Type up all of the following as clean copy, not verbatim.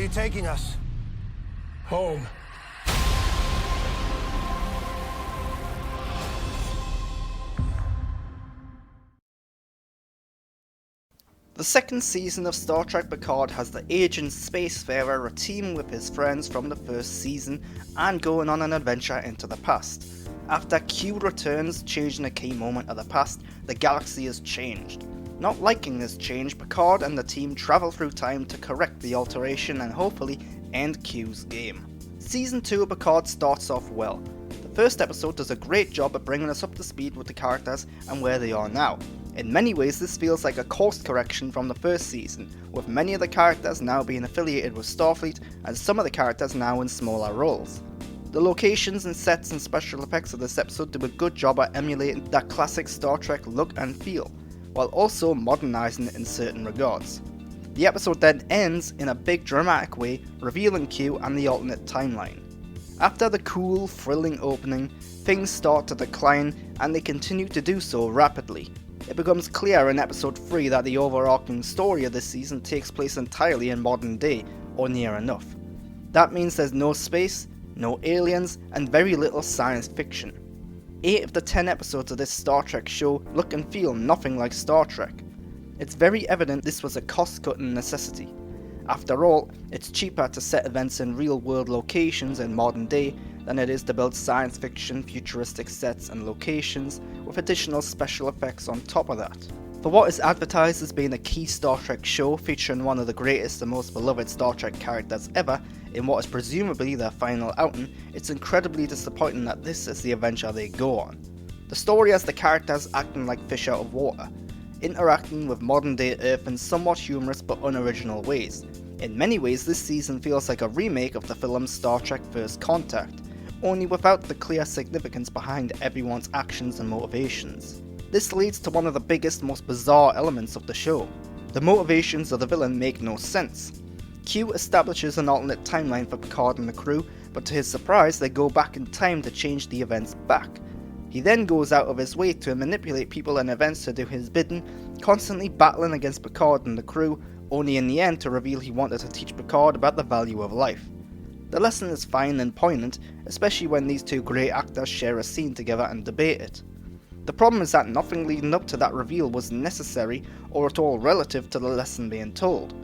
you taking us? Home. The second season of Star Trek Picard has the aging spacefarer teaming with his friends from the first season and going on an adventure into the past. After Q returns, changing a key moment of the past, the galaxy is changed. Not liking this change, Picard and the team travel through time to correct the alteration and hopefully end Q's game. Season 2 of Picard starts off well. The first episode does a great job of bringing us up to speed with the characters and where they are now. In many ways, this feels like a course correction from the first season, with many of the characters now being affiliated with Starfleet and some of the characters now in smaller roles. The locations and sets and special effects of this episode do a good job at emulating that classic Star Trek look and feel, while also modernising it in certain regards. The episode then ends in a big dramatic way, revealing Q and the alternate timeline. After the cool, thrilling opening, things start to decline and they continue to do so rapidly. It becomes clear in episode 3 that the overarching story of this season takes place entirely in modern day, or near enough. That means there's no space, no aliens, and very little science fiction. 8 of the 10 episodes of this Star Trek show look and feel nothing like Star Trek. It's very evident this was a cost-cutting necessity. After all, it's cheaper to set events in real-world locations in modern day than it is to build science fiction futuristic sets and locations with additional special effects on top of that. For what is advertised as being a key Star Trek show featuring one of the greatest and most beloved Star Trek characters ever in what is presumably their final outing, it's incredibly disappointing that this is the adventure they go on. The story has the characters acting like fish out of water, interacting with modern day Earth in somewhat humorous but unoriginal ways. In many ways, this season feels like a remake of the film Star Trek First Contact, only without the clear significance behind everyone's actions and motivations. This leads to one of the biggest, most bizarre elements of the show. The motivations of the villain make no sense. Q establishes an alternate timeline for Picard and the crew, but to his surprise they go back in time to change the events back. He then goes out of his way to manipulate people and events to do his bidding, constantly battling against Picard and the crew, only in the end to reveal he wanted to teach Picard about the value of life. The lesson is fine and poignant, especially when these two great actors share a scene together and debate it. The problem is that nothing leading up to that reveal was necessary or at all relative to the lesson being told.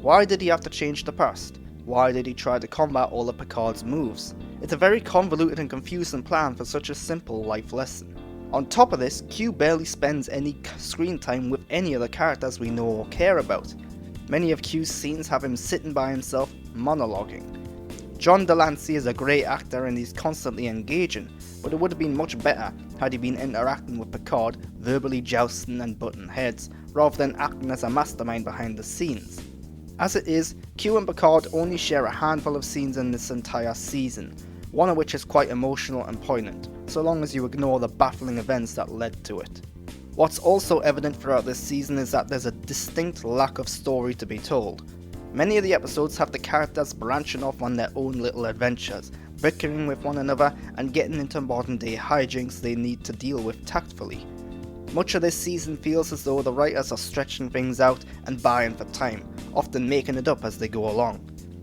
Why did he have to change the past? Why did he try to combat all of Picard's moves? It's a very convoluted and confusing plan for such a simple life lesson. On top of this, Q barely spends any screen time with any of the characters we know or care about. Many of Q's scenes have him sitting by himself, monologuing. John Delancey is a great actor and he's constantly engaging, but it would have been much better had he been interacting with Picard, verbally jousting and butting heads, rather than acting as a mastermind behind the scenes. As it is, Q and Picard only share a handful of scenes in this entire season, one of which is quite emotional and poignant, so long as you ignore the baffling events that led to it. What's also evident throughout this season is that there's a distinct lack of story to be told. Many of the episodes have the characters branching off on their own little adventures, bickering with one another and getting into modern day hijinks they need to deal with tactfully. Much of this season feels as though the writers are stretching things out and buying for time, often making it up as they go along.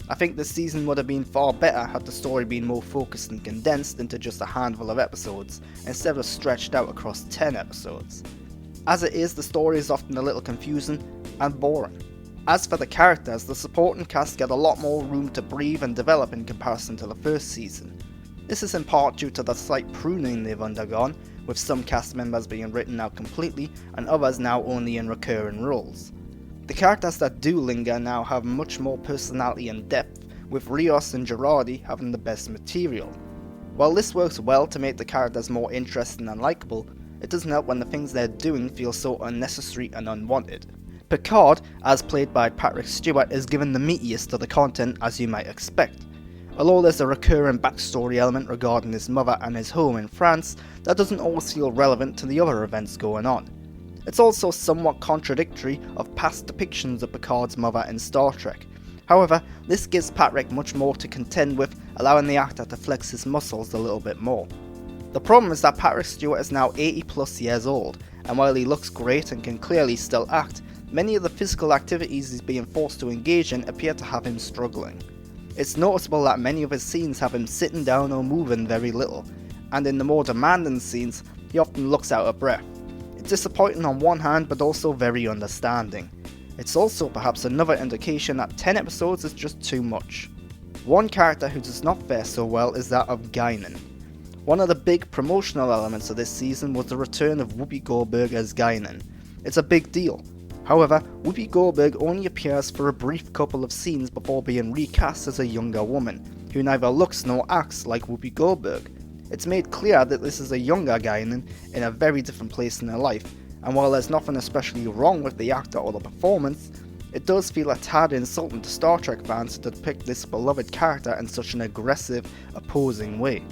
I think this season would have been far better had the story been more focused and condensed into just a handful of episodes, instead of stretched out across 10 episodes. As it is, the story is often a little confusing and boring. As for the characters, the supporting cast get a lot more room to breathe and develop in comparison to the first season. This is in part due to the slight pruning they've undergone, with some cast members being written out completely and others now only in recurring roles. The characters that do linger now have much more personality and depth, with Rios and Girardi having the best material. While this works well to make the characters more interesting and likeable, it doesn't help when the things they're doing feel so unnecessary and unwanted. Picard, as played by Patrick Stewart, is given the meatiest of the content as you might expect. Although there's a recurring backstory element regarding his mother and his home in France, that doesn't always feel relevant to the other events going on. It's also somewhat contradictory of past depictions of Picard's mother in Star Trek. However, this gives Patrick much more to contend with, allowing the actor to flex his muscles a little bit more. The problem is that Patrick Stewart is now 80 plus years old, and while he looks great and can clearly still act, Many of the physical activities he's being forced to engage in appear to have him struggling. It's noticeable that many of his scenes have him sitting down or moving very little, and in the more demanding scenes, he often looks out of breath. It's disappointing on one hand, but also very understanding. It's also perhaps another indication that 10 episodes is just too much. One character who does not fare so well is that of Guinan. One of the big promotional elements of this season was the return of Whoopi Goldberg as Guinan. It's a big deal. However, Whoopi Goldberg only appears for a brief couple of scenes before being recast as a younger woman, who neither looks nor acts like Whoopi Goldberg. It's made clear that this is a younger Guinan in a very different place in her life, and while there's nothing especially wrong with the actor or the performance, it does feel a tad insulting to Star Trek fans to depict this beloved character in such an aggressive, opposing way.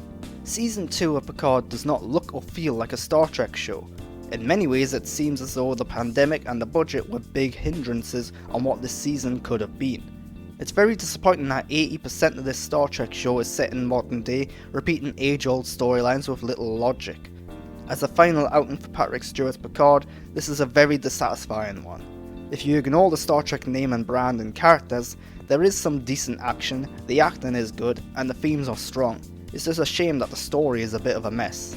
Season 2 of Picard does not look or feel like a Star Trek show. In many ways it seems as though the pandemic and the budget were big hindrances on what this season could have been. It's very disappointing that 80% of this Star Trek show is set in modern day, repeating age-old storylines with little logic. As a final outing for Patrick Stewart's Picard, this is a very dissatisfying one. If you ignore the Star Trek name and brand and characters, there is some decent action, the acting is good, and the themes are strong. It's just a shame that the story is a bit of a mess.